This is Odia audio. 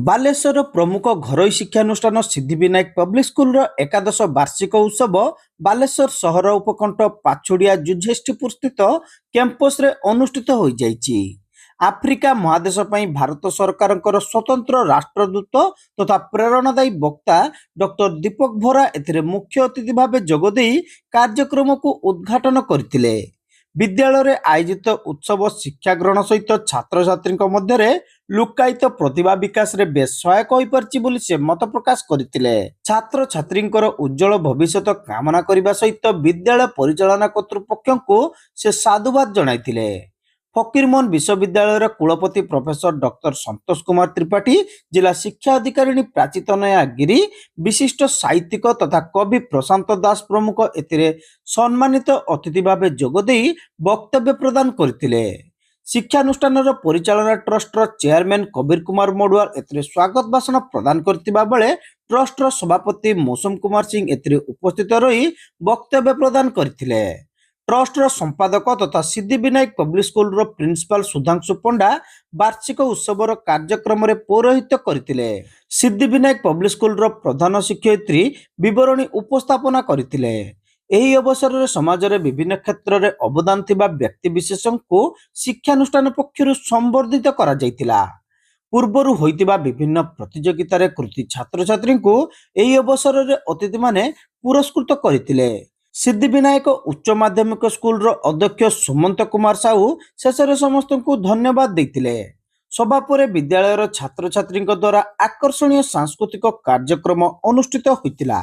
ବାଲେଶ୍ୱର ପ୍ରମୁଖ ଘରୋଇ ଶିକ୍ଷାନୁଷ୍ଠାନ ସିଦ୍ଧିବିନାୟକ ପବ୍ଲିକ ସ୍କୁଲର ଏକାଦଶ ବାର୍ଷିକ ଉତ୍ସବ ବାଲେଶ୍ୱର ସହର ଉପକଣ୍ଠ ପାଛୋଡ଼ିଆ ଯୁଝେଷ୍ଟିପୁର ସ୍ଥିତ କ୍ୟାମ୍ପସରେ ଅନୁଷ୍ଠିତ ହୋଇଯାଇଛି। ଆଫ୍ରିକା ମହାଦେଶ ପାଇଁ ଭାରତ ସରକାରଙ୍କର ସ୍ୱତନ୍ତ୍ର ରାଷ୍ଟ୍ରଦୂତ ତଥା ପ୍ରେରଣାଦାୟୀ ବକ୍ତା ଡକ୍ଟର ଦୀପକ ଭୋରା ଏଥିରେ ମୁଖ୍ୟ ଅତିଥି ଭାବେ ଯୋଗଦେଇ କାର୍ଯ୍ୟକ୍ରମକୁ ଉଦ୍ଘାଟନ କରିଥିଲେ। ବିଦ୍ୟାଳୟରେ ଆୟୋଜିତ ଉତ୍ସବ ଶିକ୍ଷା ଗ୍ରହଣ ସହିତ ଛାତ୍ରଛାତ୍ରୀଙ୍କ ମଧ୍ୟରେ ଲୁକାୟିତ ପ୍ରତିଭା ବିକାଶରେ ବେଶ ସହାୟକ ହୋଇପାରିଛି ବୋଲି ସେ ମତ ପ୍ରକାଶ କରିଥିଲେ। ଛାତ୍ରଛାତ୍ରୀଙ୍କର ଉଜ୍ଜଳ ଭବିଷ୍ୟତ କାମନା କରିବା ସହିତ ବିଦ୍ୟାଳୟ ପରିଚାଳନା କର୍ତ୍ତୃପକ୍ଷଙ୍କୁ ସେ ସାଧୁବାଦ ଜଣାଇଥିଲେ। ଫକୀରମୋହନ ବିଶ୍ୱବିଦ୍ୟାଳୟର କୁଳପତି ପ୍ରଫେସର ଡକ୍ଟର ସନ୍ତୋଷ କୁମାର ତ୍ରିପାଠୀ, ଜିଲ୍ଲା ଶିକ୍ଷା ଅଧିକାରିଣୀ ପ୍ରାଚୀ ତନୟା ଗିରି, ବିଶିଷ୍ଟ ସାହିତ୍ୟିକ ତଥା କବି ପ୍ରଶାନ୍ତ ଦାସ ପ୍ରମୁଖ ଏଥିରେ ସମ୍ମାନିତ ଅତିଥି ଭାବେ ଯୋଗଦେଇ ବକ୍ତବ୍ୟ ପ୍ରଦାନ କରିଥିଲେ। ଶିକ୍ଷାନୁଷ୍ଠାନର ପରିଚାଳନା ଟ୍ରଷ୍ଟର ଚେୟାରମ୍ୟାନ କବୀର କୁମାର ମଡୁଆଲ ଏଥିରେ ସ୍ୱାଗତ ଭାଷଣ ପ୍ରଦାନ କରିଥିବା ବେଳେ ଟ୍ରଷ୍ଟର ସଭାପତି ମୌସୁମ କୁମାର ସିଂ ଏଥିରେ ଉପସ୍ଥିତ ରହି ବକ୍ତବ୍ୟ ପ୍ରଦାନ କରିଥିଲେ। ଟ୍ରଷ୍ଟର ସମ୍ପାଦକ ତଥା ସିଦ୍ଧିବିନାୟକ ପବ୍ଲିକ ସ୍କୁଲର ପ୍ରିନ୍ସିପାଲ ସୁଧାଂଶୁ ପଣ୍ଡା ବାର୍ଷିକ ଉତ୍ସବର କାର୍ଯ୍ୟକ୍ରମରେ ପୌରୋହିତ୍ୟ କରିଥିଲେ। ସିଦ୍ଧିବିନାୟକ ପବ୍ଲିକ ସ୍କୁଲର ପ୍ରଧାନ ଶିକ୍ଷୟିତ୍ରୀ ବିବରଣୀ ଉପସ୍ଥାପନା କରିଥିଲେ। ଏହି ଅବସରରେ ସମାଜରେ ବିଭିନ୍ନ କ୍ଷେତ୍ରରେ ଅବଦାନ ଥିବା ବ୍ୟକ୍ତିବିଶେଷଙ୍କୁ ଶିକ୍ଷାନୁଷ୍ଠାନ ପକ୍ଷରୁ ସମ୍ବର୍ଦ୍ଧିତ କରାଯାଇଥିଲା। ପୂର୍ବରୁ ହୋଇଥିବା ବିଭିନ୍ନ ପ୍ରତିଯୋଗିତାରେ କୃତି ଛାତ୍ରଛାତ୍ରୀଙ୍କୁ ଏହି ଅବସରରେ ଅତିଥିମାନେ ପୁରସ୍କୃତ କରିଥିଲେ। ସିଦ୍ଧିବିନାୟକ ଉଚ୍ଚ ମାଧ୍ୟମିକ ସ୍କୁଲର ଅଧ୍ୟକ୍ଷ ସୁମନ୍ତ କୁମାର ସାହୁ ଶେଷରେ ସମସ୍ତଙ୍କୁ ଧନ୍ୟବାଦ ଦେଇଥିଲେ। ସଭା ପରେ ବିଦ୍ୟାଳୟର ଛାତ୍ରଛାତ୍ରୀଙ୍କ ଦ୍ୱାରା ଆକର୍ଷଣୀୟ ସାଂସ୍କୃତିକ କାର୍ଯ୍ୟକ୍ରମ ଅନୁଷ୍ଠିତ ହୋଇଥିଲା।